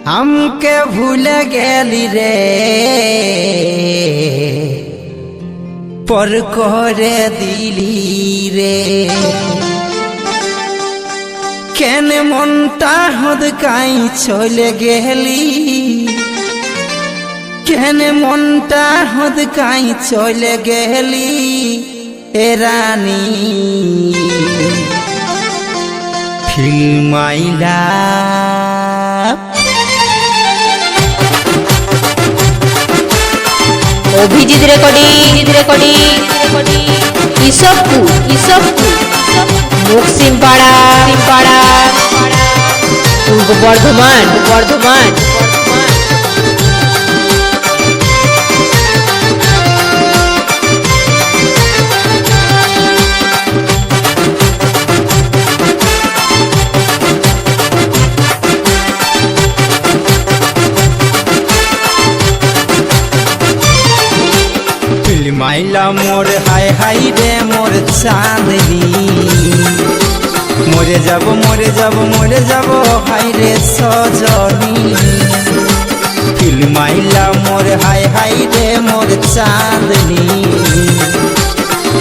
हमके भूल गेली रे पर करे दिली रे केने मनटा हदकाई चले गेली केने मनटा हदकाई चले गेली ए रानी फिल्म आइला অভিজিৎ রেকর্ডিং ইসবপুর মুকসিমপাড়া পূর্ব বর্ধমান माइला मोर हाय हाय रे मोर चांदनी मोरे जब हाय रे सजनी फिल्माइला मोर हाय हाय रे मोर चांदनी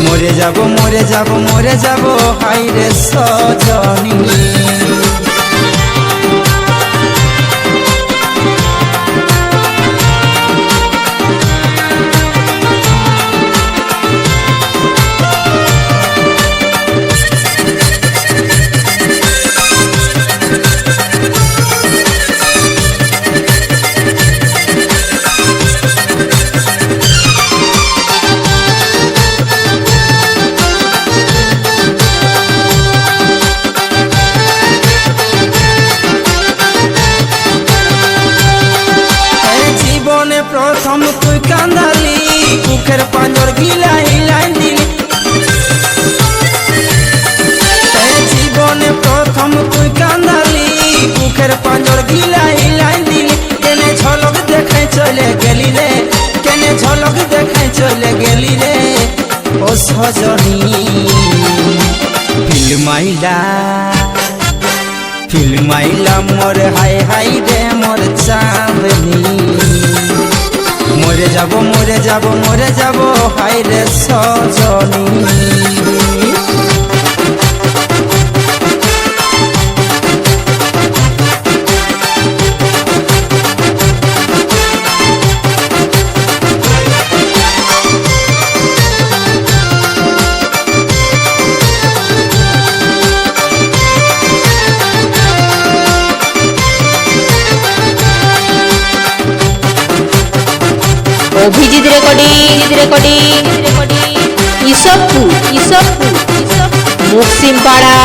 मोरे जब हाय रे सजनी प्रथम तुई कांदाली कुखेर पांजर गिला हिलाई दिली जीवने प्रथम तुई कांदाली कुखेर पांजर गिला हिलाई दिली केने झलक देखाई चले गेली रे केने झलक देखाई चले गेली रे ओ सजनी फिल्माइला मोर हाय हाय रे मोर चांदनी मोरे যাব हाय रे सजनी অভিজিৎ রেকর্ডিং ইসবপুর মুকসিমপাড়া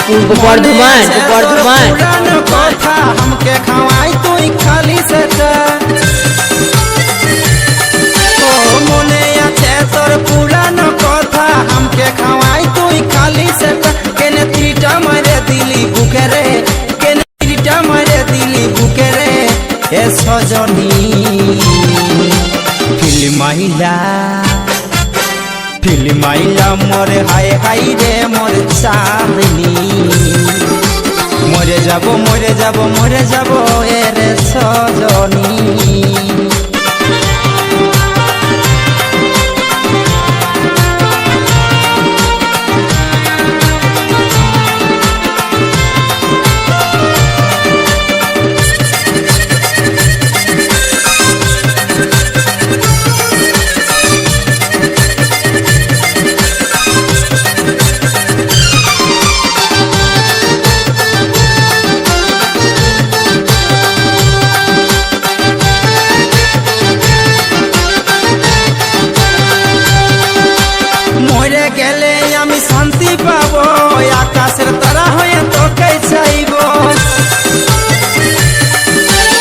পূর্ব বর্ধমান কথা हमके खवाई तुई खाली से ओ मने আছে তোর পুরানো কথা हमके खवाई तुई खाली से केने तीटा मारे दिली बुके रे केने तीटा मारे दिली बुके रे ए सजनी फिल्माइला मोर हाय हाय रे मोर चांदनी मोरे যাব ए रे सजनी शांति पाबो आकाशेर तारा हये तोके चाइबो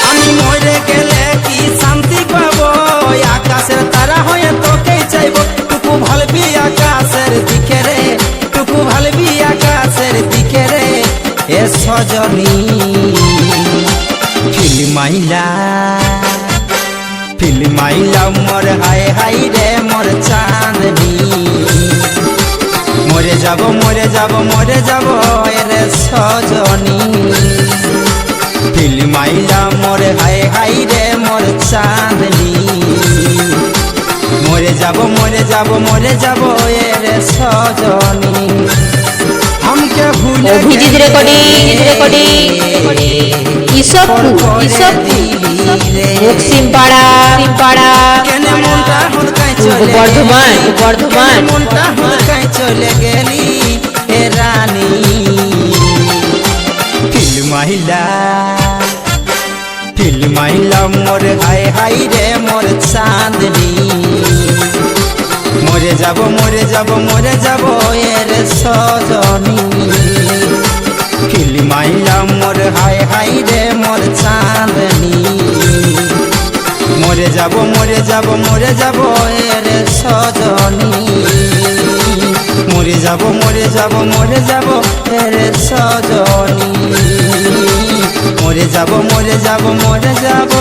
आमी मरे गेले कि शांति पाबो आकाशेर तारा हये तोके चाइबो टुकु भालबी आकाशेर दिखे रे टुकु भालबी आकाशेर दिखे रे ए सजनी फिल्माइला मोर हाय हाय रे मोर चांदनी मोरे যাব रे सजनी। ফিল্ম আইলা মোর হাই হাই রে মোর চাঁদনি মরে যাব মরে যাব মরে যাব এর সজনী हमके भूल অভিজিৎ রেকর্ডিং ইসবপুর মুকসিমপাড়া কেন মনটা হুড়কাই পূর্ব চলে বর্ধমান মনটা হুড়কাই চলে গেলি হে রানী ফিল্ম আইলা মোর হাই হাই রে মোর চাঁদনি মরে যাব মরে যাব মরে যাব এর সজনী ফিল্ম আইলা মোর হাই হাই রে মোর চাঁদনি মরে যাব মরে যাব মরে যাব এর সজনী মরে যাব মরে যাব মরে যাব এর সজনী মরে যাব মরে যাব মরে যাব